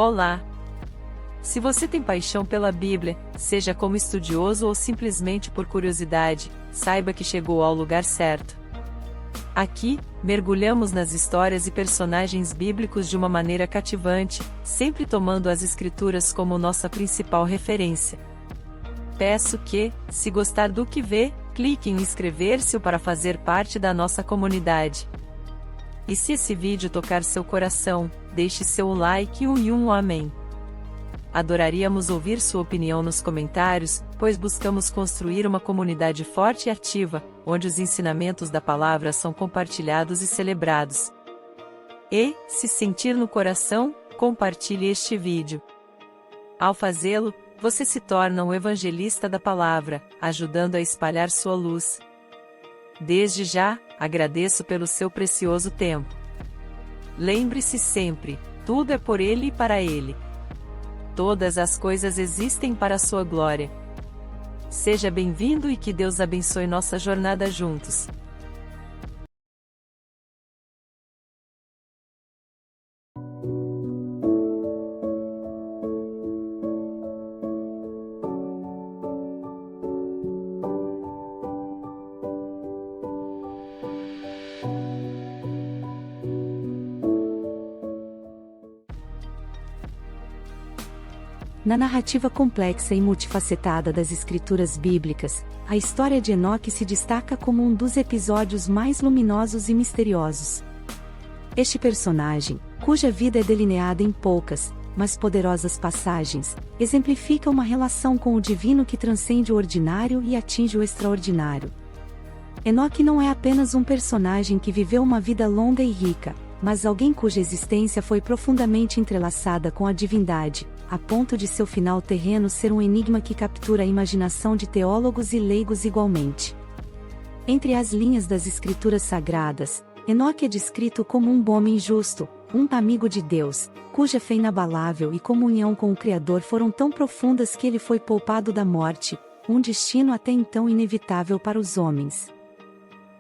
Olá! Se você tem paixão pela Bíblia, seja como estudioso ou simplesmente por curiosidade, saiba que chegou ao lugar certo. Aqui, mergulhamos nas histórias e personagens bíblicos de uma maneira cativante, sempre tomando as Escrituras como nossa principal referência. Peço que, se gostar do que vê, clique em inscrever-se para fazer parte da nossa comunidade. E se esse vídeo tocar seu coração, deixe seu like e um amém. Adoraríamos ouvir sua opinião nos comentários, pois buscamos construir uma comunidade forte e ativa, onde os ensinamentos da palavra são compartilhados e celebrados. E, se sentir no coração, compartilhe este vídeo. Ao fazê-lo, você se torna um evangelista da palavra, ajudando a espalhar sua luz. Desde já, agradeço pelo seu precioso tempo. Lembre-se sempre, tudo é por Ele e para Ele. Todas as coisas existem para a sua glória. Seja bem-vindo e que Deus abençoe nossa jornada juntos. Na narrativa complexa e multifacetada das escrituras bíblicas, a história de Enoque se destaca como um dos episódios mais luminosos e misteriosos. Este personagem, cuja vida é delineada em poucas, mas poderosas passagens, exemplifica uma relação com o divino que transcende o ordinário e atinge o extraordinário. Enoque não é apenas um personagem que viveu uma vida longa e rica, mas alguém cuja existência foi profundamente entrelaçada com a divindade, a ponto de seu final terreno ser um enigma que captura a imaginação de teólogos e leigos igualmente. Entre as linhas das escrituras sagradas, Enoque é descrito como um homem justo, um amigo de Deus, cuja fé inabalável e comunhão com o Criador foram tão profundas que ele foi poupado da morte, um destino até então inevitável para os homens.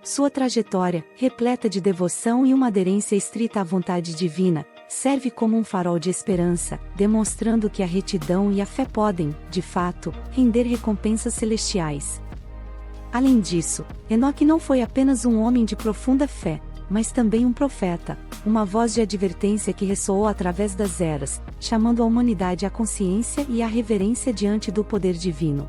Sua trajetória, repleta de devoção e uma aderência estrita à vontade divina, serve como um farol de esperança, demonstrando que a retidão e a fé podem, de fato, render recompensas celestiais. Além disso, Enoque não foi apenas um homem de profunda fé, mas também um profeta, uma voz de advertência que ressoou através das eras, chamando a humanidade à consciência e à reverência diante do poder divino.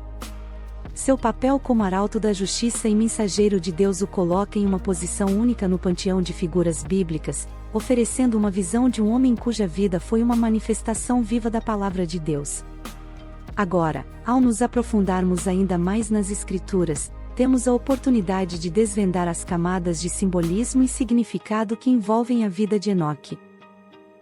Seu papel como arauto da justiça e mensageiro de Deus o coloca em uma posição única no panteão de figuras bíblicas, oferecendo uma visão de um homem cuja vida foi uma manifestação viva da palavra de Deus. Agora, ao nos aprofundarmos ainda mais nas Escrituras, temos a oportunidade de desvendar as camadas de simbolismo e significado que envolvem a vida de Enoque.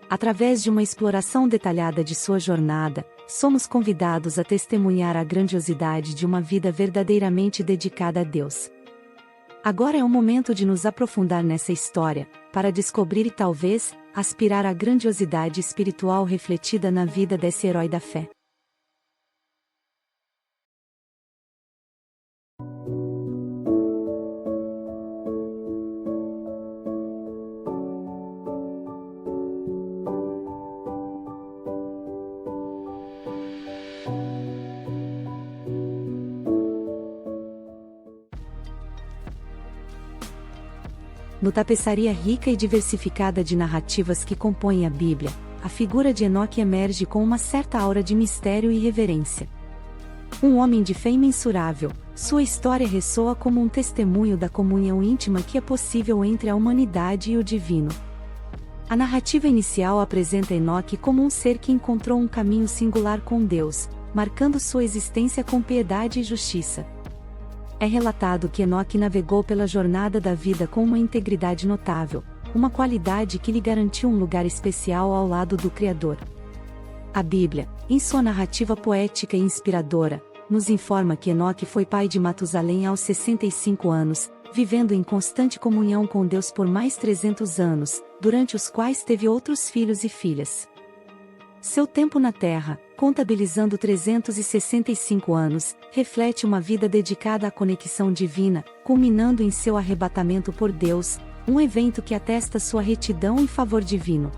Através de uma exploração detalhada de sua jornada, somos convidados a testemunhar a grandiosidade de uma vida verdadeiramente dedicada a Deus. Agora é o momento de nos aprofundar nessa história, para descobrir e talvez, aspirar à grandiosidade espiritual refletida na vida desse herói da fé. No tapeçaria rica e diversificada de narrativas que compõem a Bíblia, a figura de Enoque emerge com uma certa aura de mistério e reverência. Um homem de fé imensurável, sua história ressoa como um testemunho da comunhão íntima que é possível entre a humanidade e o divino. A narrativa inicial apresenta Enoque como um ser que encontrou um caminho singular com Deus, marcando sua existência com piedade e justiça. É relatado que Enoque navegou pela jornada da vida com uma integridade notável, uma qualidade que lhe garantiu um lugar especial ao lado do Criador. A Bíblia, em sua narrativa poética e inspiradora, nos informa que Enoque foi pai de Matusalém aos 65 anos, vivendo em constante comunhão com Deus por mais 300 anos, durante os quais teve outros filhos e filhas. Seu tempo na Terra, contabilizando 365 anos, reflete uma vida dedicada à conexão divina, culminando em seu arrebatamento por Deus, um evento que atesta sua retidão e favor divino.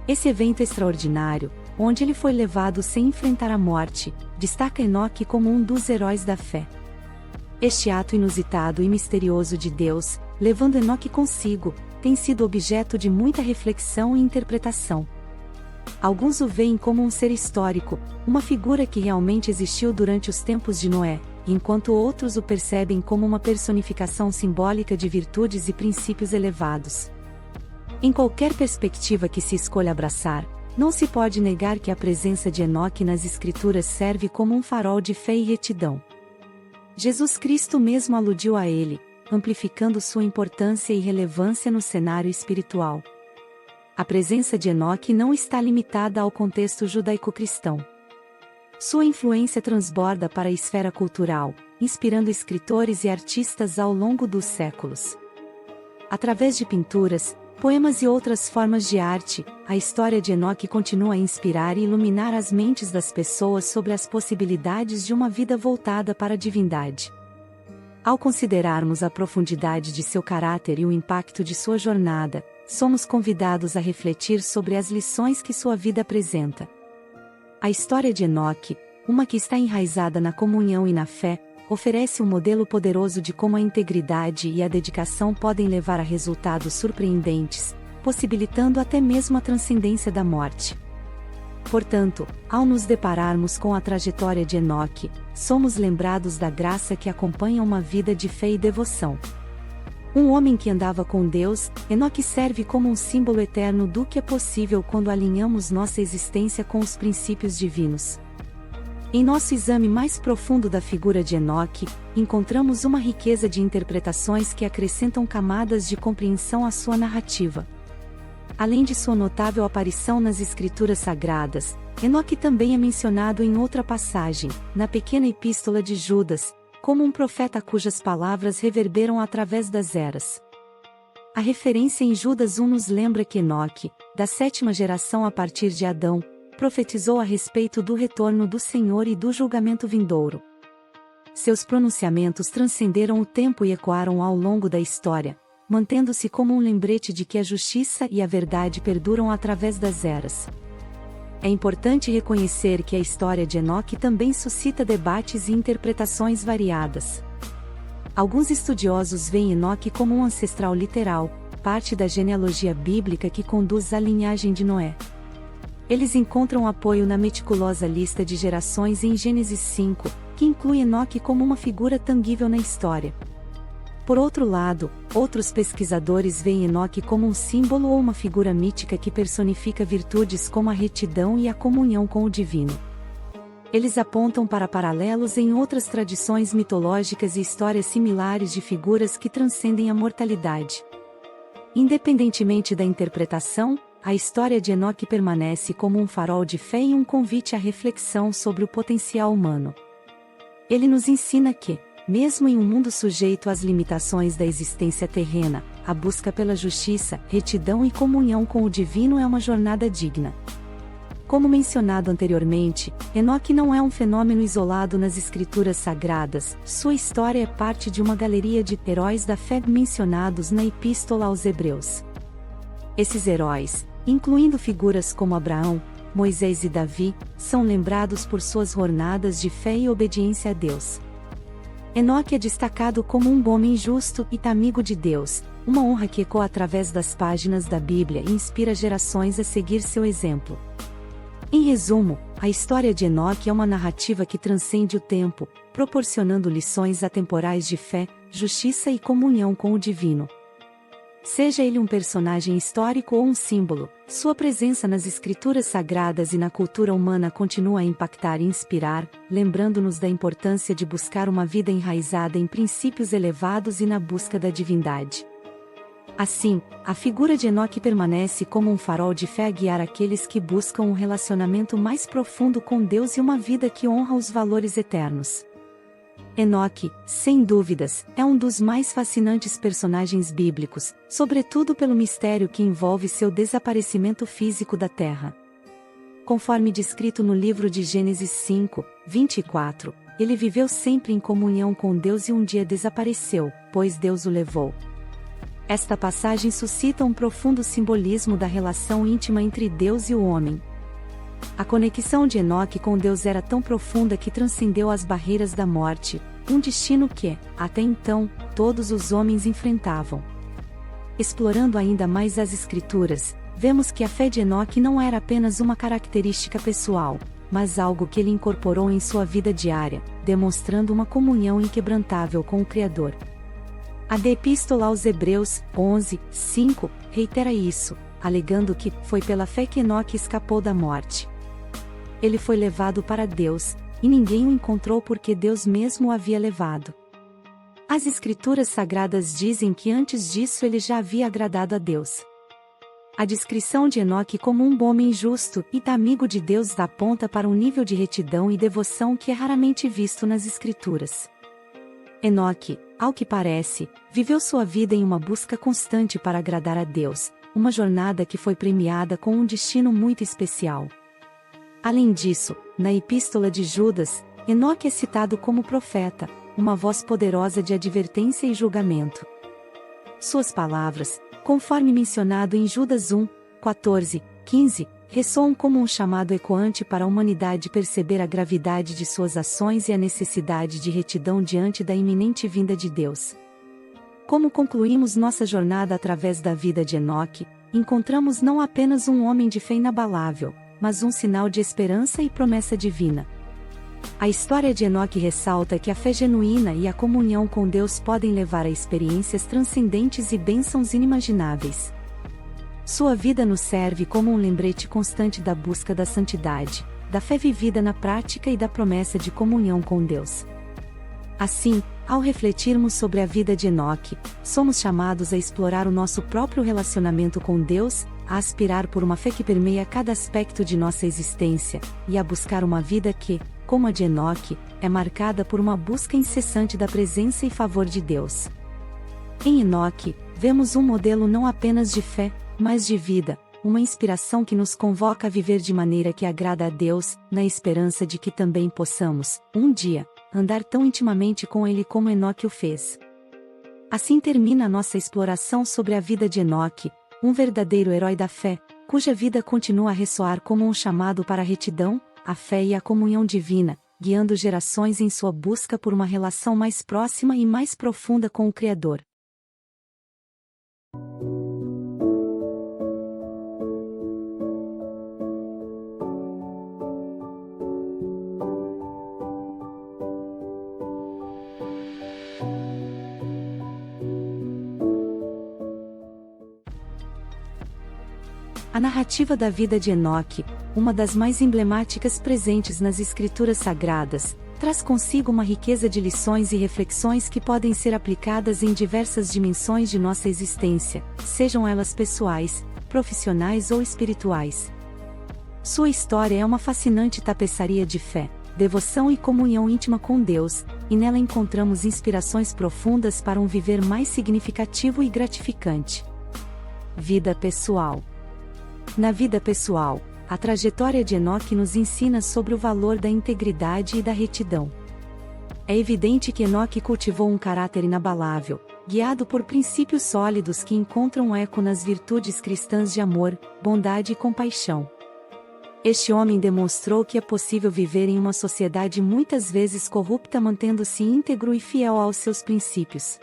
Esse evento extraordinário, onde ele foi levado sem enfrentar a morte, destaca Enoque como um dos heróis da fé. Este ato inusitado e misterioso de Deus, levando Enoque consigo, tem sido objeto de muita reflexão e interpretação. Alguns o veem como um ser histórico, uma figura que realmente existiu durante os tempos de Noé, enquanto outros o percebem como uma personificação simbólica de virtudes e princípios elevados. Em qualquer perspectiva que se escolha abraçar, não se pode negar que a presença de Enoque nas Escrituras serve como um farol de fé e retidão. Jesus Cristo mesmo aludiu a ele, amplificando sua importância e relevância no cenário espiritual. A presença de Enoque não está limitada ao contexto judaico-cristão. Sua influência transborda para a esfera cultural, inspirando escritores e artistas ao longo dos séculos. Através de pinturas, poemas e outras formas de arte, a história de Enoque continua a inspirar e iluminar as mentes das pessoas sobre as possibilidades de uma vida voltada para a divindade. Ao considerarmos a profundidade de seu caráter e o impacto de sua jornada, somos convidados a refletir sobre as lições que sua vida apresenta. A história de Enoque, uma que está enraizada na comunhão e na fé, oferece um modelo poderoso de como a integridade e a dedicação podem levar a resultados surpreendentes, possibilitando até mesmo a transcendência da morte. Portanto, ao nos depararmos com a trajetória de Enoque, somos lembrados da graça que acompanha uma vida de fé e devoção. Um homem que andava com Deus, Enoque serve como um símbolo eterno do que é possível quando alinhamos nossa existência com os princípios divinos. Em nosso exame mais profundo da figura de Enoque, encontramos uma riqueza de interpretações que acrescentam camadas de compreensão à sua narrativa. Além de sua notável aparição nas Escrituras Sagradas, Enoque também é mencionado em outra passagem, na pequena epístola de Judas, como um profeta cujas palavras reverberam através das eras. A referência em Judas 1 nos lembra que Enoque, da 7ª geração a partir de Adão, profetizou a respeito do retorno do Senhor e do julgamento vindouro. Seus pronunciamentos transcenderam o tempo e ecoaram ao longo da história, mantendo-se como um lembrete de que a justiça e a verdade perduram através das eras. É importante reconhecer que a história de Enoque também suscita debates e interpretações variadas. Alguns estudiosos veem Enoque como um ancestral literal, parte da genealogia bíblica que conduz à linhagem de Noé. Eles encontram apoio na meticulosa lista de gerações em Gênesis 5, que inclui Enoque como uma figura tangível na história. Por outro lado, outros pesquisadores veem Enoque como um símbolo ou uma figura mítica que personifica virtudes como a retidão e a comunhão com o divino. Eles apontam para paralelos em outras tradições mitológicas e histórias similares de figuras que transcendem a mortalidade. Independentemente da interpretação, a história de Enoque permanece como um farol de fé e um convite à reflexão sobre o potencial humano. Ele nos ensina que, mesmo em um mundo sujeito às limitações da existência terrena, a busca pela justiça, retidão e comunhão com o divino é uma jornada digna. Como mencionado anteriormente, Enoque não é um fenômeno isolado nas Escrituras Sagradas, sua história é parte de uma galeria de heróis da fé mencionados na Epístola aos Hebreus. Esses heróis, incluindo figuras como Abraão, Moisés e Davi, são lembrados por suas jornadas de fé e obediência a Deus. Enoque é destacado como um homem justo e amigo de Deus, uma honra que ecoa através das páginas da Bíblia e inspira gerações a seguir seu exemplo. Em resumo, a história de Enoque é uma narrativa que transcende o tempo, proporcionando lições atemporais de fé, justiça e comunhão com o divino. Seja ele um personagem histórico ou um símbolo, sua presença nas Escrituras Sagradas e na cultura humana continua a impactar e inspirar, lembrando-nos da importância de buscar uma vida enraizada em princípios elevados e na busca da divindade. Assim, a figura de Enoque permanece como um farol de fé a guiar aqueles que buscam um relacionamento mais profundo com Deus e uma vida que honra os valores eternos. Enoque, sem dúvidas, é um dos mais fascinantes personagens bíblicos, sobretudo pelo mistério que envolve seu desaparecimento físico da Terra. Conforme descrito no livro de Gênesis 5, 24, ele viveu sempre em comunhão com Deus e um dia desapareceu, pois Deus o levou. Esta passagem suscita um profundo simbolismo da relação íntima entre Deus e o homem. A conexão de Enoque com Deus era tão profunda que transcendeu as barreiras da morte, um destino que, até então, todos os homens enfrentavam. Explorando ainda mais as Escrituras, vemos que a fé de Enoque não era apenas uma característica pessoal, mas algo que ele incorporou em sua vida diária, demonstrando uma comunhão inquebrantável com o Criador. A Epístola aos Hebreus, 11:5, reitera isso, alegando que foi pela fé que Enoque escapou da morte. Ele foi levado para Deus, e ninguém o encontrou porque Deus mesmo o havia levado. As Escrituras Sagradas dizem que antes disso ele já havia agradado a Deus. A descrição de Enoque como um homem justo e amigo de Deus aponta para um nível de retidão e devoção que é raramente visto nas Escrituras. Enoque, ao que parece, viveu sua vida em uma busca constante para agradar a Deus, uma jornada que foi premiada com um destino muito especial. Além disso, na Epístola de Judas, Enoque é citado como profeta, uma voz poderosa de advertência e julgamento. Suas palavras, conforme mencionado em Judas 1:14-15, ressoam como um chamado ecoante para a humanidade perceber a gravidade de suas ações e a necessidade de retidão diante da iminente vinda de Deus. Como concluímos nossa jornada através da vida de Enoque, encontramos não apenas um homem de fé inabalável, mas um sinal de esperança e promessa divina. A história de Enoque ressalta que a fé genuína e a comunhão com Deus podem levar a experiências transcendentes e bênçãos inimagináveis. Sua vida nos serve como um lembrete constante da busca da santidade, da fé vivida na prática e da promessa de comunhão com Deus. Assim, ao refletirmos sobre a vida de Enoque, somos chamados a explorar o nosso próprio relacionamento com Deus, a aspirar por uma fé que permeia cada aspecto de nossa existência, e a buscar uma vida que, como a de Enoque, é marcada por uma busca incessante da presença e favor de Deus. Em Enoque, vemos um modelo não apenas de fé, mas de vida, uma inspiração que nos convoca a viver de maneira que agrada a Deus, na esperança de que também possamos, um dia, andar tão intimamente com Ele como Enoque o fez. Assim termina a nossa exploração sobre a vida de Enoque, um verdadeiro herói da fé, cuja vida continua a ressoar como um chamado para a retidão, a fé e a comunhão divina, guiando gerações em sua busca por uma relação mais próxima e mais profunda com o Criador. A narrativa da vida de Enoque, uma das mais emblemáticas presentes nas Escrituras Sagradas, traz consigo uma riqueza de lições e reflexões que podem ser aplicadas em diversas dimensões de nossa existência, sejam elas pessoais, profissionais ou espirituais. Sua história é uma fascinante tapeçaria de fé, devoção e comunhão íntima com Deus, e nela encontramos inspirações profundas para um viver mais significativo e gratificante. Vida pessoal. Na vida pessoal, a trajetória de Enoque nos ensina sobre o valor da integridade e da retidão. É evidente que Enoque cultivou um caráter inabalável, guiado por princípios sólidos que encontram eco nas virtudes cristãs de amor, bondade e compaixão. Este homem demonstrou que é possível viver em uma sociedade muitas vezes corrupta mantendo-se íntegro e fiel aos seus princípios.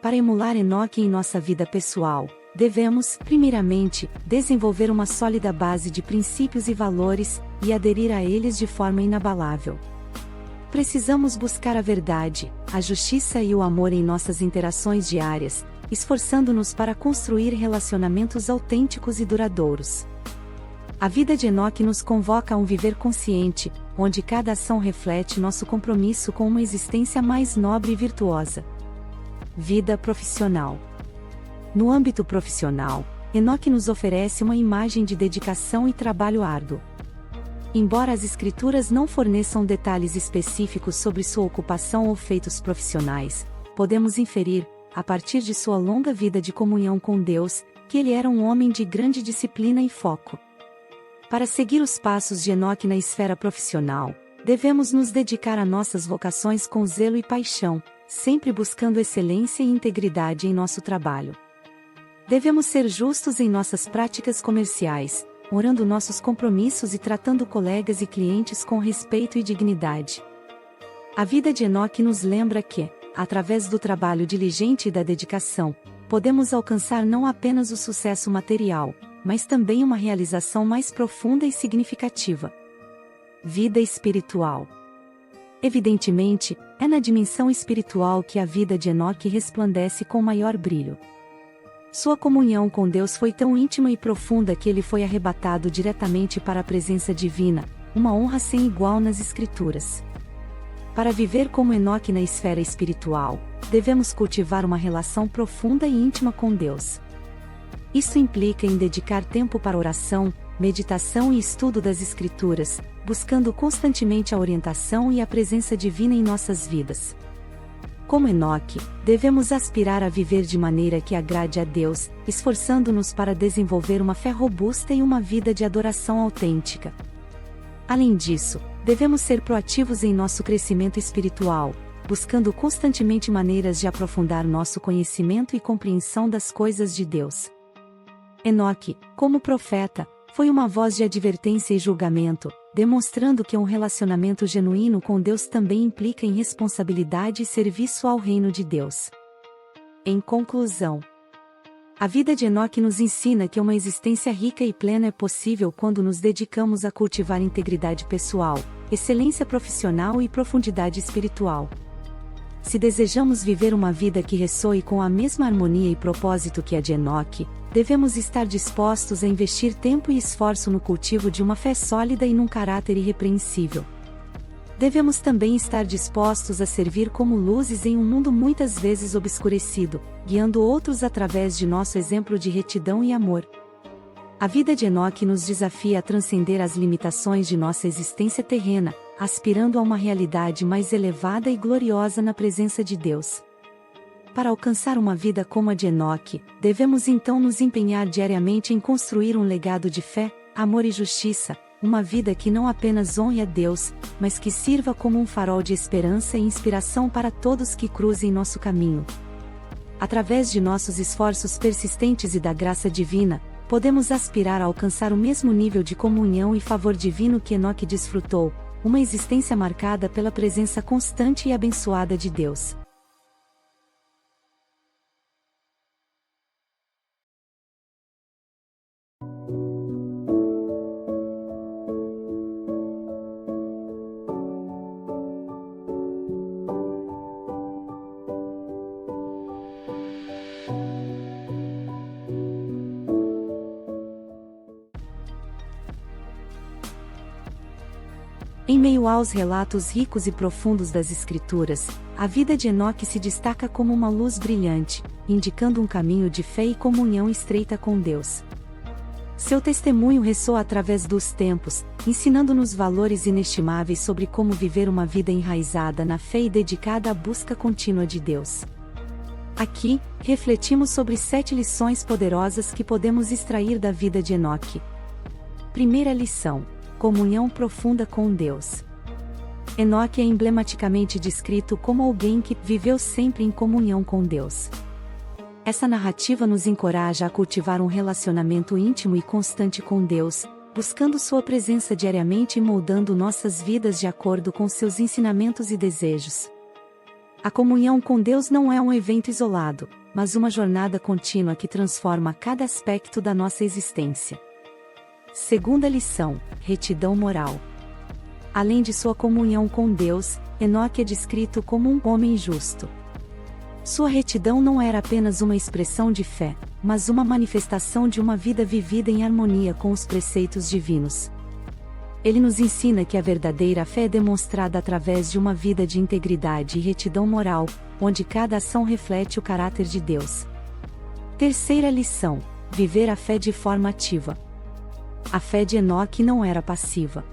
Para emular Enoque em nossa vida pessoal, devemos, primeiramente, desenvolver uma sólida base de princípios e valores, e aderir a eles de forma inabalável. Precisamos buscar a verdade, a justiça e o amor em nossas interações diárias, esforçando-nos para construir relacionamentos autênticos e duradouros. A vida de Enoque nos convoca a um viver consciente, onde cada ação reflete nosso compromisso com uma existência mais nobre e virtuosa. Vida profissional. No âmbito profissional, Enoque nos oferece uma imagem de dedicação e trabalho árduo. Embora as Escrituras não forneçam detalhes específicos sobre sua ocupação ou feitos profissionais, podemos inferir, a partir de sua longa vida de comunhão com Deus, que ele era um homem de grande disciplina e foco. Para seguir os passos de Enoque na esfera profissional, devemos nos dedicar a nossas vocações com zelo e paixão, sempre buscando excelência e integridade em nosso trabalho. Devemos ser justos em nossas práticas comerciais, orando nossos compromissos e tratando colegas e clientes com respeito e dignidade. A vida de Enoque nos lembra que, através do trabalho diligente e da dedicação, podemos alcançar não apenas o sucesso material, mas também uma realização mais profunda e significativa. Vida espiritual. Evidentemente, é na dimensão espiritual que a vida de Enoque resplandece com maior brilho. Sua comunhão com Deus foi tão íntima e profunda que ele foi arrebatado diretamente para a presença divina, uma honra sem igual nas Escrituras. Para viver como Enoque na esfera espiritual, devemos cultivar uma relação profunda e íntima com Deus. Isso implica em dedicar tempo para oração, meditação e estudo das Escrituras, buscando constantemente a orientação e a presença divina em nossas vidas. Como Enoque, devemos aspirar a viver de maneira que agrade a Deus, esforçando-nos para desenvolver uma fé robusta e uma vida de adoração autêntica. Além disso, devemos ser proativos em nosso crescimento espiritual, buscando constantemente maneiras de aprofundar nosso conhecimento e compreensão das coisas de Deus. Enoque, como profeta, foi uma voz de advertência e julgamento, demonstrando que um relacionamento genuíno com Deus também implica em responsabilidade e serviço ao reino de Deus. Em conclusão, a vida de Enoque nos ensina que uma existência rica e plena é possível quando nos dedicamos a cultivar integridade pessoal, excelência profissional e profundidade espiritual. Se desejamos viver uma vida que ressoe com a mesma harmonia e propósito que a de Enoque, devemos estar dispostos a investir tempo e esforço no cultivo de uma fé sólida e num caráter irrepreensível. Devemos também estar dispostos a servir como luzes em um mundo muitas vezes obscurecido, guiando outros através de nosso exemplo de retidão e amor. A vida de Enoque nos desafia a transcender as limitações de nossa existência terrena, aspirando a uma realidade mais elevada e gloriosa na presença de Deus. Para alcançar uma vida como a de Enoque, devemos então nos empenhar diariamente em construir um legado de fé, amor e justiça, uma vida que não apenas honre a Deus, mas que sirva como um farol de esperança e inspiração para todos que cruzem nosso caminho. Através de nossos esforços persistentes e da graça divina, podemos aspirar a alcançar o mesmo nível de comunhão e favor divino que Enoque desfrutou, uma existência marcada pela presença constante e abençoada de Deus. Em meio aos relatos ricos e profundos das Escrituras, a vida de Enoque se destaca como uma luz brilhante, indicando um caminho de fé e comunhão estreita com Deus. Seu testemunho ressoa através dos tempos, ensinando-nos valores inestimáveis sobre como viver uma vida enraizada na fé e dedicada à busca contínua de Deus. Aqui, refletimos sobre 7 lições poderosas que podemos extrair da vida de Enoque. Primeira lição: comunhão profunda com Deus. Enoque é emblematicamente descrito como alguém que viveu sempre em comunhão com Deus. Essa narrativa nos encoraja a cultivar um relacionamento íntimo e constante com Deus, buscando sua presença diariamente e moldando nossas vidas de acordo com seus ensinamentos e desejos. A comunhão com Deus não é um evento isolado, mas uma jornada contínua que transforma cada aspecto da nossa existência. Segunda lição: retidão moral. Além de sua comunhão com Deus, Enoque é descrito como um homem justo. Sua retidão não era apenas uma expressão de fé, mas uma manifestação de uma vida vivida em harmonia com os preceitos divinos. Ele nos ensina que a verdadeira fé é demonstrada através de uma vida de integridade e retidão moral, onde cada ação reflete o caráter de Deus. Terceira lição: viver a fé de forma ativa. A fé de Enoque não era passiva.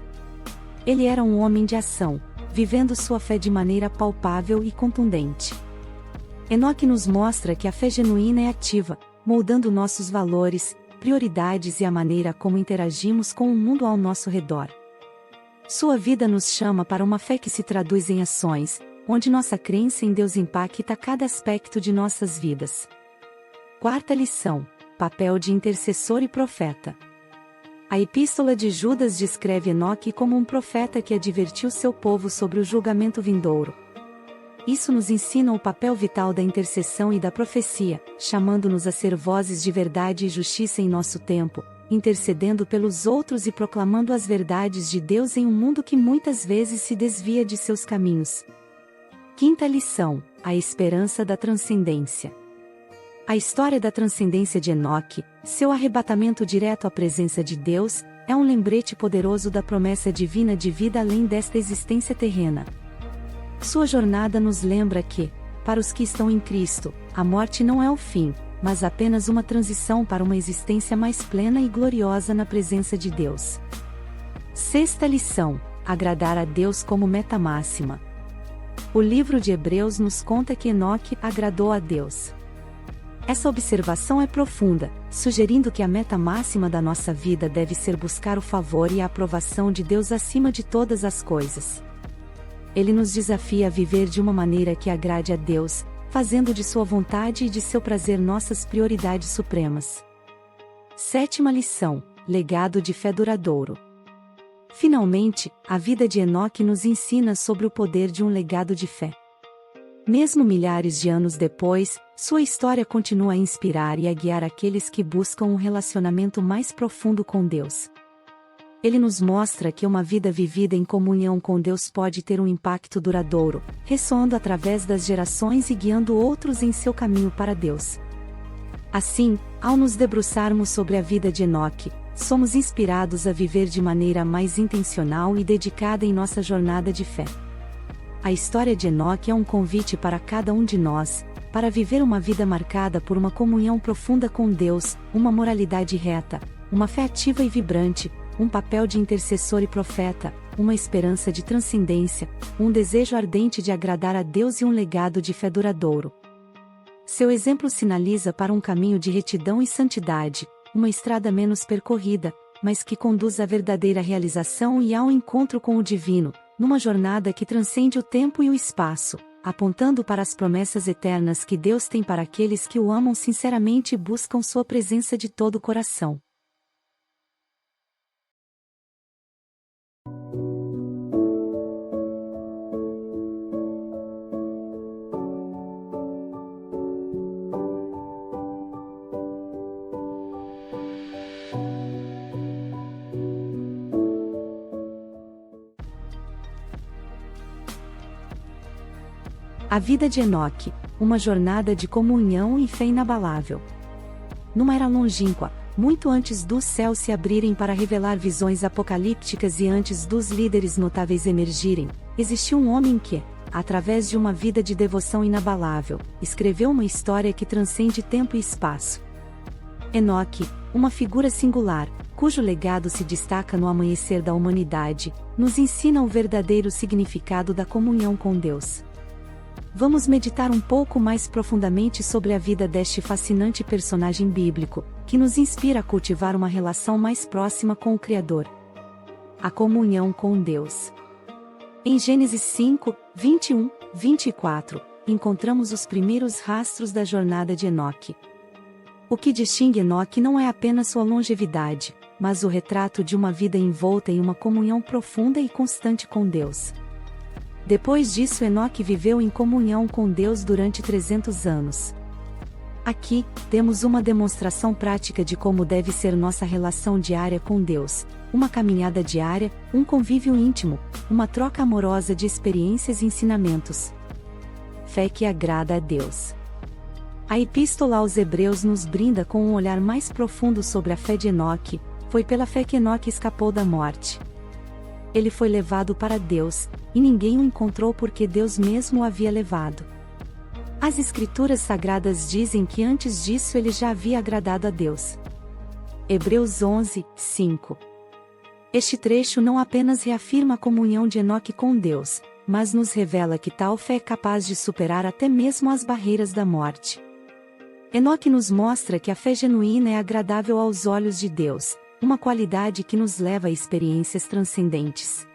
Ele era um homem de ação, vivendo sua fé de maneira palpável e contundente. Enoque nos mostra que a fé genuína é ativa, moldando nossos valores, prioridades e a maneira como interagimos com o mundo ao nosso redor. Sua vida nos chama para uma fé que se traduz em ações, onde nossa crença em Deus impacta cada aspecto de nossas vidas. Quarta lição: papel de intercessor e profeta. A Epístola de Judas descreve Enoque como um profeta que advertiu seu povo sobre o julgamento vindouro. Isso nos ensina o papel vital da intercessão e da profecia, chamando-nos a ser vozes de verdade e justiça em nosso tempo, intercedendo pelos outros e proclamando as verdades de Deus em um mundo que muitas vezes se desvia de seus caminhos. Quinta lição: a esperança da transcendência. A história da transcendência de Enoque, seu arrebatamento direto à presença de Deus, é um lembrete poderoso da promessa divina de vida além desta existência terrena. Sua jornada nos lembra que, para os que estão em Cristo, a morte não é o fim, mas apenas uma transição para uma existência mais plena e gloriosa na presença de Deus. Sexta lição: agradar a Deus como meta máxima. O livro de Hebreus nos conta que Enoque agradou a Deus. Essa observação é profunda, sugerindo que a meta máxima da nossa vida deve ser buscar o favor e a aprovação de Deus acima de todas as coisas. Ele nos desafia a viver de uma maneira que agrade a Deus, fazendo de sua vontade e de seu prazer nossas prioridades supremas. Sétima lição: legado de fé duradouro. Finalmente, a vida de Enoque nos ensina sobre o poder de um legado de fé. Mesmo milhares de anos depois, sua história continua a inspirar e a guiar aqueles que buscam um relacionamento mais profundo com Deus. Ele nos mostra que uma vida vivida em comunhão com Deus pode ter um impacto duradouro, ressoando através das gerações e guiando outros em seu caminho para Deus. Assim, ao nos debruçarmos sobre a vida de Enoque, somos inspirados a viver de maneira mais intencional e dedicada em nossa jornada de fé. A história de Enoque é um convite para cada um de nós, para viver uma vida marcada por uma comunhão profunda com Deus, uma moralidade reta, uma fé ativa e vibrante, um papel de intercessor e profeta, uma esperança de transcendência, um desejo ardente de agradar a Deus e um legado de fé duradouro. Seu exemplo sinaliza para um caminho de retidão e santidade, uma estrada menos percorrida, mas que conduz à verdadeira realização e ao encontro com o divino, numa jornada que transcende o tempo e o espaço, apontando para as promessas eternas que Deus tem para aqueles que o amam sinceramente e buscam sua presença de todo o coração. A vida de Enoque, uma jornada de comunhão e fé inabalável. Numa era longínqua, muito antes dos céus se abrirem para revelar visões apocalípticas e antes dos líderes notáveis emergirem, existiu um homem que, através de uma vida de devoção inabalável, escreveu uma história que transcende tempo e espaço. Enoque, uma figura singular, cujo legado se destaca no amanhecer da humanidade, nos ensina o verdadeiro significado da comunhão com Deus. Vamos meditar um pouco mais profundamente sobre a vida deste fascinante personagem bíblico, que nos inspira a cultivar uma relação mais próxima com o Criador. A comunhão com Deus. Em Gênesis 5, 21, 24, encontramos os primeiros rastros da jornada de Enoque. O que distingue Enoque não é apenas sua longevidade, mas o retrato de uma vida envolta em uma comunhão profunda e constante com Deus. Depois disso, Enoque viveu em comunhão com Deus durante 300 anos. Aqui, temos uma demonstração prática de como deve ser nossa relação diária com Deus, uma caminhada diária, um convívio íntimo, uma troca amorosa de experiências e ensinamentos. Fé que agrada a Deus. A Epístola aos Hebreus nos brinda com um olhar mais profundo sobre a fé de Enoque. Foi pela fé que Enoque escapou da morte. Ele foi levado para Deus, e ninguém o encontrou porque Deus mesmo o havia levado. As Escrituras Sagradas dizem que antes disso ele já havia agradado a Deus. Hebreus 11, 5. Este trecho não apenas reafirma a comunhão de Enoque com Deus, mas nos revela que tal fé é capaz de superar até mesmo as barreiras da morte. Enoque nos mostra que a fé genuína é agradável aos olhos de Deus, uma qualidade que nos leva a experiências transcendentes.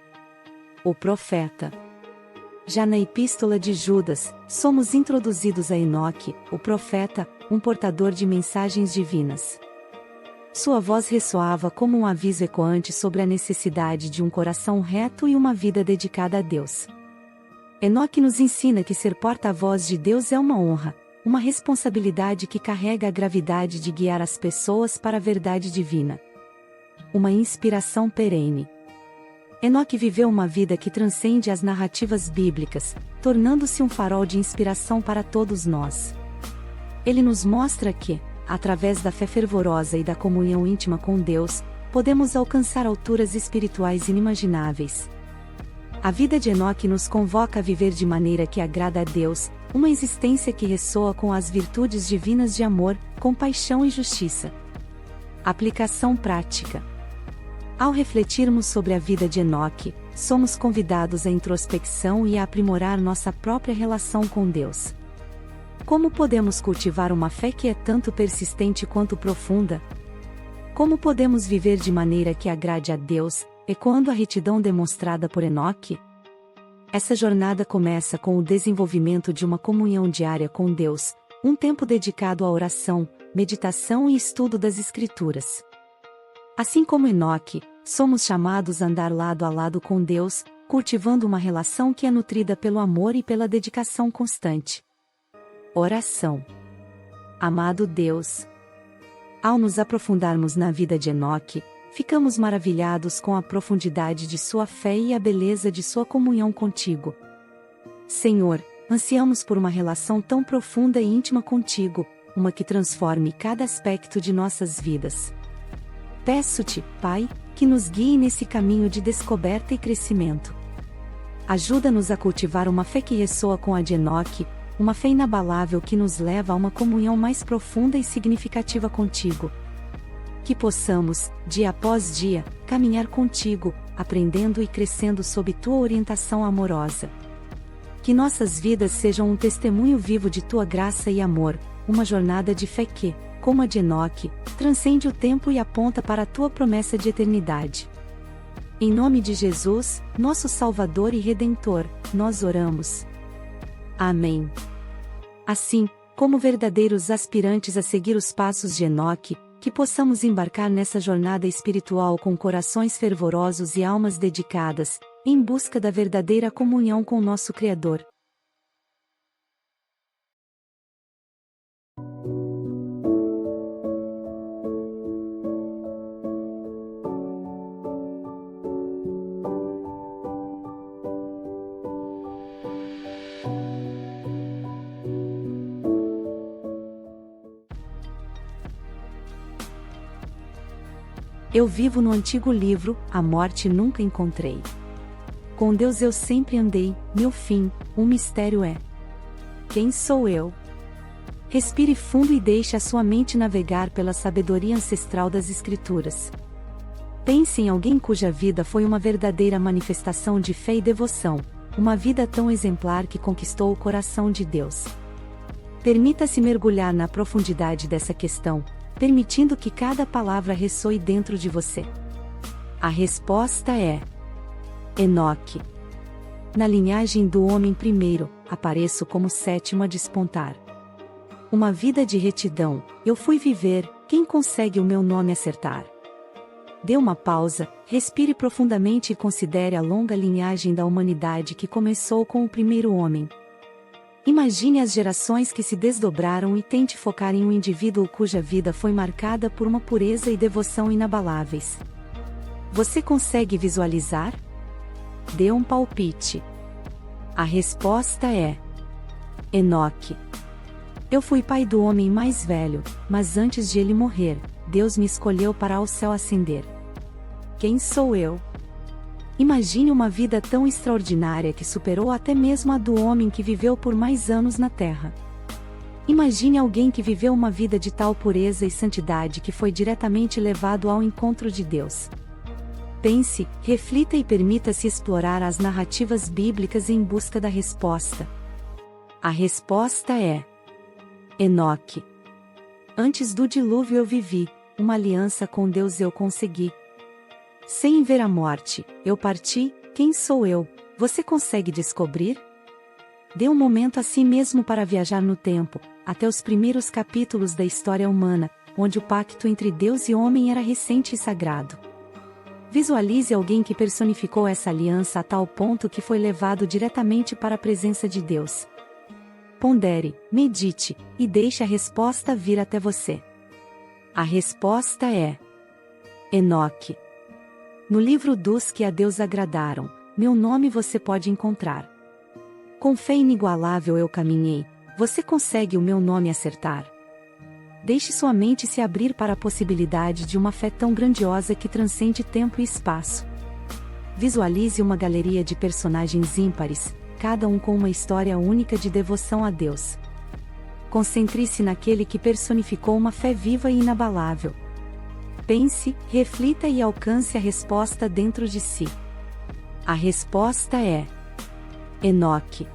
O profeta. Já na Epístola de Judas, somos introduzidos a Enoque, o profeta, um portador de mensagens divinas. Sua voz ressoava como um aviso ecoante sobre a necessidade de um coração reto e uma vida dedicada a Deus. Enoque nos ensina que ser porta-voz de Deus é uma honra, uma responsabilidade que carrega a gravidade de guiar as pessoas para a verdade divina. Uma inspiração perene. Enoque viveu uma vida que transcende as narrativas bíblicas, tornando-se um farol de inspiração para todos nós. Ele nos mostra que, através da fé fervorosa e da comunhão íntima com Deus, podemos alcançar alturas espirituais inimagináveis. A vida de Enoque nos convoca a viver de maneira que agrada a Deus, uma existência que ressoa com as virtudes divinas de amor, compaixão e justiça. Aplicação prática. Ao refletirmos sobre a vida de Enoque, somos convidados à introspecção e a aprimorar nossa própria relação com Deus. Como podemos cultivar uma fé que é tanto persistente quanto profunda? Como podemos viver de maneira que agrade a Deus, ecoando a retidão demonstrada por Enoque? Essa jornada começa com o desenvolvimento de uma comunhão diária com Deus, um tempo dedicado à oração, meditação e estudo das Escrituras. Assim como Enoque, somos chamados a andar lado a lado com Deus, cultivando uma relação que é nutrida pelo amor e pela dedicação constante. Oração. Amado Deus, ao nos aprofundarmos na vida de Enoque, ficamos maravilhados com a profundidade de sua fé e a beleza de sua comunhão contigo. Senhor, ansiamos por uma relação tão profunda e íntima contigo, uma que transforme cada aspecto de nossas vidas. Peço-te, Pai, que nos guie nesse caminho de descoberta e crescimento. Ajuda-nos a cultivar uma fé que ressoa com a de Enoque, uma fé inabalável que nos leva a uma comunhão mais profunda e significativa contigo. Que possamos, dia após dia, caminhar contigo, aprendendo e crescendo sob tua orientação amorosa. Que nossas vidas sejam um testemunho vivo de tua graça e amor, uma jornada de fé que, como a de Enoque, transcende o tempo e aponta para a tua promessa de eternidade. Em nome de Jesus, nosso Salvador e Redentor, nós oramos. Amém. Assim, como verdadeiros aspirantes a seguir os passos de Enoque, que possamos embarcar nessa jornada espiritual com corações fervorosos e almas dedicadas, em busca da verdadeira comunhão com nosso Criador. Eu vivo no antigo livro, a morte nunca encontrei. Com Deus eu sempre andei, meu fim, um mistério é. Quem sou eu? Respire fundo e deixe a sua mente navegar pela sabedoria ancestral das Escrituras. Pense em alguém cuja vida foi uma verdadeira manifestação de fé e devoção, uma vida tão exemplar que conquistou o coração de Deus. Permita-se mergulhar na profundidade dessa questão, permitindo que cada palavra ressoe dentro de você. A resposta é: Enoque. Na linhagem do homem primeiro, apareço como sétimo a despontar. Uma vida de retidão, eu fui viver, quem consegue o meu nome acertar? Dê uma pausa, respire profundamente e considere a longa linhagem da humanidade que começou com o primeiro homem. Imagine as gerações que se desdobraram e tente focar em um indivíduo cuja vida foi marcada por uma pureza e devoção inabaláveis. Você consegue visualizar? Dê um palpite. A resposta é: Enoque. Eu fui pai do homem mais velho, mas antes de ele morrer, Deus me escolheu para ao céu ascender. Quem sou eu? Imagine uma vida tão extraordinária que superou até mesmo a do homem que viveu por mais anos na Terra. Imagine alguém que viveu uma vida de tal pureza e santidade que foi diretamente levado ao encontro de Deus. Pense, reflita e permita-se explorar as narrativas bíblicas em busca da resposta. A resposta é: Enoque. Antes do dilúvio eu vivi, uma aliança com Deus eu consegui. Sem ver a morte, eu parti, quem sou eu? Você consegue descobrir? Dê um momento a si mesmo para viajar no tempo, até os primeiros capítulos da história humana, onde o pacto entre Deus e homem era recente e sagrado. Visualize alguém que personificou essa aliança a tal ponto que foi levado diretamente para a presença de Deus. Pondere, medite, e deixe a resposta vir até você. A resposta é Enoque. No livro dos que a Deus agradaram, meu nome você pode encontrar. Com fé inigualável eu caminhei, você consegue o meu nome acertar? Deixe sua mente se abrir para a possibilidade de uma fé tão grandiosa que transcende tempo e espaço. Visualize uma galeria de personagens ímpares, cada um com uma história única de devoção a Deus. Concentre-se naquele que personificou uma fé viva e inabalável. Pense, reflita e alcance a resposta dentro de si. A resposta é Enoque.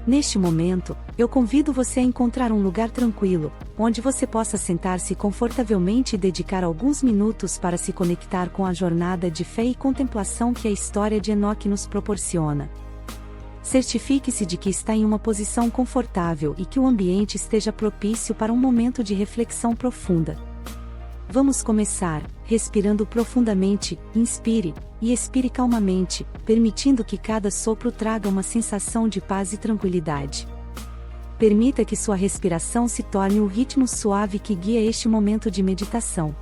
Neste momento, eu convido você a encontrar um lugar tranquilo, onde você possa sentar-se confortavelmente e dedicar alguns minutos para se conectar com a jornada de fé e contemplação que a história de Enoque nos proporciona. Certifique-se de que está em uma posição confortável e que o ambiente esteja propício para um momento de reflexão profunda. Vamos começar, respirando profundamente, inspire, e expire calmamente, permitindo que cada sopro traga uma sensação de paz e tranquilidade. Permita que sua respiração se torne o ritmo suave que guia este momento de meditação.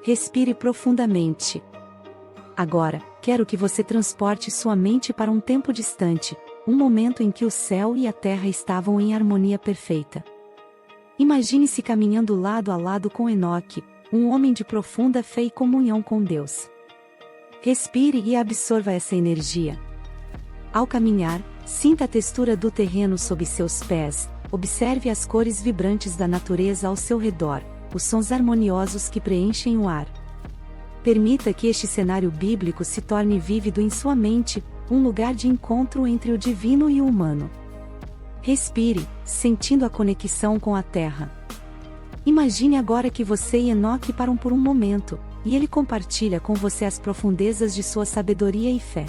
Respire profundamente. Agora, quero que você transporte sua mente para um tempo distante, um momento em que o céu e a terra estavam em harmonia perfeita. Imagine-se caminhando lado a lado com Enoque, um homem de profunda fé e comunhão com Deus. Respire e absorva essa energia. Ao caminhar, sinta a textura do terreno sob seus pés, observe as cores vibrantes da natureza ao seu redor, os sons harmoniosos que preenchem o ar. Permita que este cenário bíblico se torne vívido em sua mente, um lugar de encontro entre o divino e o humano. Respire, sentindo a conexão com a terra. Imagine agora que você e Enoque param por um momento, e ele compartilha com você as profundezas de sua sabedoria e fé.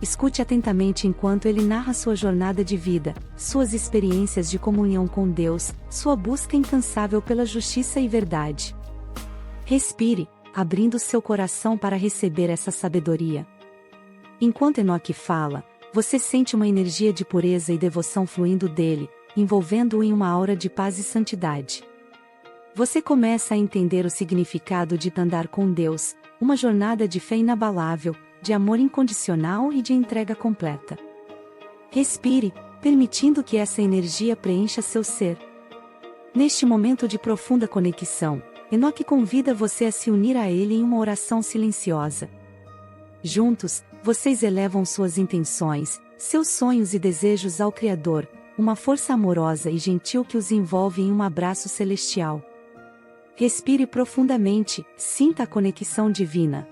Escute atentamente enquanto ele narra sua jornada de vida, suas experiências de comunhão com Deus, sua busca incansável pela justiça e verdade. Respire, abrindo seu coração para receber essa sabedoria. Enquanto Enoque fala, você sente uma energia de pureza e devoção fluindo dele, envolvendo-o em uma aura de paz e santidade. Você começa a entender o significado de andar com Deus, uma jornada de fé inabalável, de amor incondicional e de entrega completa. Respire, permitindo que essa energia preencha seu ser. Neste momento de profunda conexão, Enoque convida você a se unir a ele em uma oração silenciosa. Juntos, vocês elevam suas intenções, seus sonhos e desejos ao Criador, uma força amorosa e gentil que os envolve em um abraço celestial. Respire profundamente, sinta a conexão divina.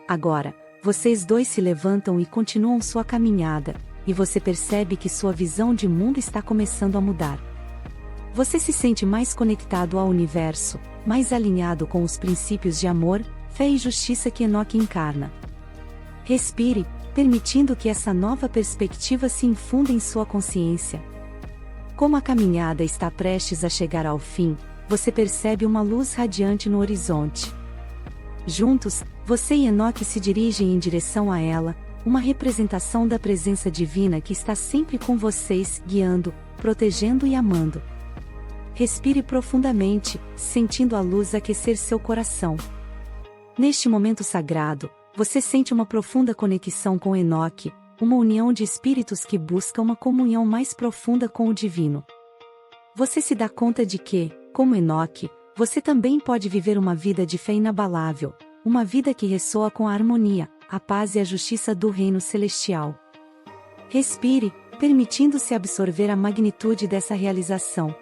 Agora, vocês dois se levantam e continuam sua caminhada, e você percebe que sua visão de mundo está começando a mudar. Você se sente mais conectado ao universo, mais alinhado com os princípios de amor, fé e justiça que Enoque encarna. Respire, permitindo que essa nova perspectiva se infunda em sua consciência. Como a caminhada está prestes a chegar ao fim, você percebe uma luz radiante no horizonte. Juntos, você e Enoque se dirigem em direção a ela, uma representação da presença divina que está sempre com vocês, guiando, protegendo e amando. Respire profundamente, sentindo a luz aquecer seu coração. Neste momento sagrado, você sente uma profunda conexão com Enoque, uma união de espíritos que busca uma comunhão mais profunda com o divino. Você se dá conta de que, como Enoque, você também pode viver uma vida de fé inabalável, uma vida que ressoa com a harmonia, a paz e a justiça do reino celestial. Respire, permitindo-se absorver a magnitude dessa realização.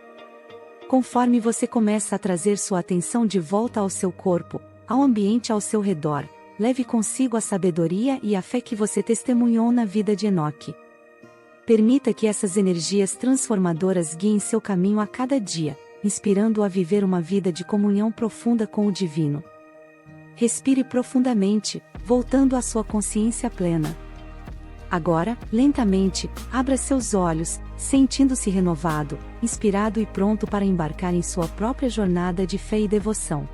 Conforme você começa a trazer sua atenção de volta ao seu corpo, ao ambiente ao seu redor, leve consigo a sabedoria e a fé que você testemunhou na vida de Enoque. Permita que essas energias transformadoras guiem seu caminho a cada dia, inspirando-o a viver uma vida de comunhão profunda com o divino. Respire profundamente, voltando à sua consciência plena. Agora, lentamente, abra seus olhos, sentindo-se renovado, inspirado e pronto para embarcar em sua própria jornada de fé e devoção.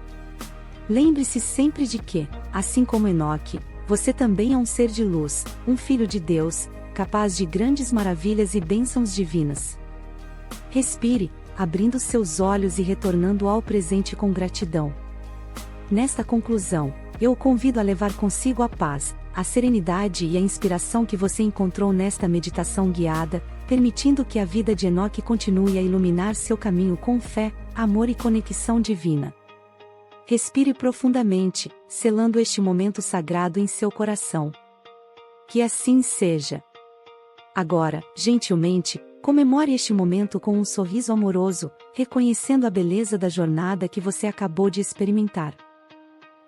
Lembre-se sempre de que, assim como Enoque, você também é um ser de luz, um filho de Deus, capaz de grandes maravilhas e bênçãos divinas. Respire, abrindo seus olhos e retornando ao presente com gratidão. Nesta conclusão, eu o convido a levar consigo a paz, a serenidade e a inspiração que você encontrou nesta meditação guiada, permitindo que a vida de Enoque continue a iluminar seu caminho com fé, amor e conexão divina. Respire profundamente, selando este momento sagrado em seu coração. Que assim seja. Agora, gentilmente, comemore este momento com um sorriso amoroso, reconhecendo a beleza da jornada que você acabou de experimentar.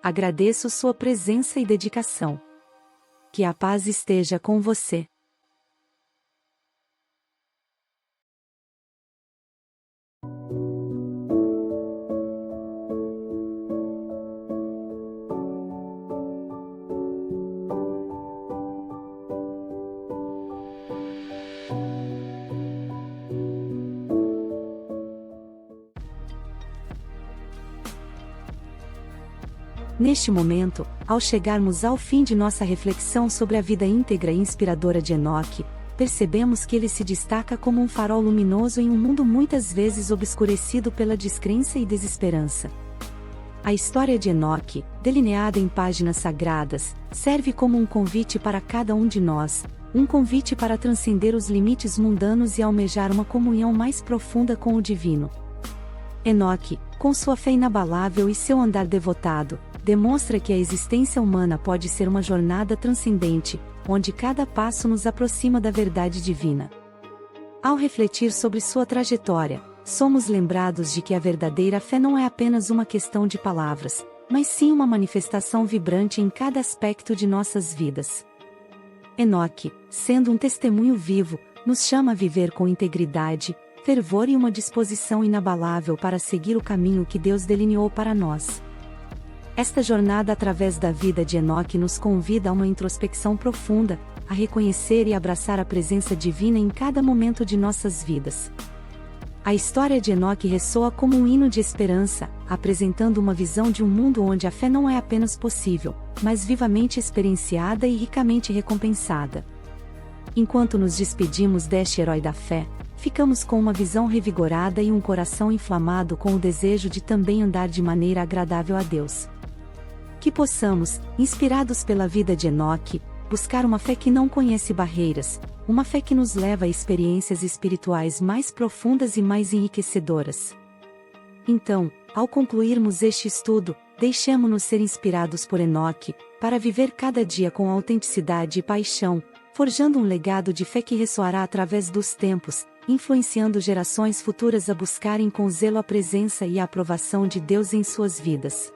Agradeço sua presença e dedicação. Que a paz esteja com você. Neste momento, ao chegarmos ao fim de nossa reflexão sobre a vida íntegra e inspiradora de Enoque, percebemos que ele se destaca como um farol luminoso em um mundo muitas vezes obscurecido pela descrença e desesperança. A história de Enoque, delineada em páginas sagradas, serve como um convite para cada um de nós, um convite para transcender os limites mundanos e almejar uma comunhão mais profunda com o divino. Enoque, com sua fé inabalável e seu andar devotado, demonstra que a existência humana pode ser uma jornada transcendente, onde cada passo nos aproxima da verdade divina. Ao refletir sobre sua trajetória, somos lembrados de que a verdadeira fé não é apenas uma questão de palavras, mas sim uma manifestação vibrante em cada aspecto de nossas vidas. Enoque, sendo um testemunho vivo, nos chama a viver com integridade, fervor e uma disposição inabalável para seguir o caminho que Deus delineou para nós. Esta jornada através da vida de Enoque nos convida a uma introspecção profunda, a reconhecer e abraçar a presença divina em cada momento de nossas vidas. A história de Enoque ressoa como um hino de esperança, apresentando uma visão de um mundo onde a fé não é apenas possível, mas vivamente experienciada e ricamente recompensada. Enquanto nos despedimos deste herói da fé, ficamos com uma visão revigorada e um coração inflamado com o desejo de também andar de maneira agradável a Deus. Que possamos, inspirados pela vida de Enoque, buscar uma fé que não conhece barreiras, uma fé que nos leva a experiências espirituais mais profundas e mais enriquecedoras. Então, ao concluirmos este estudo, deixemo-nos ser inspirados por Enoque, para viver cada dia com autenticidade e paixão, forjando um legado de fé que ressoará através dos tempos, influenciando gerações futuras a buscarem com zelo a presença e a aprovação de Deus em suas vidas.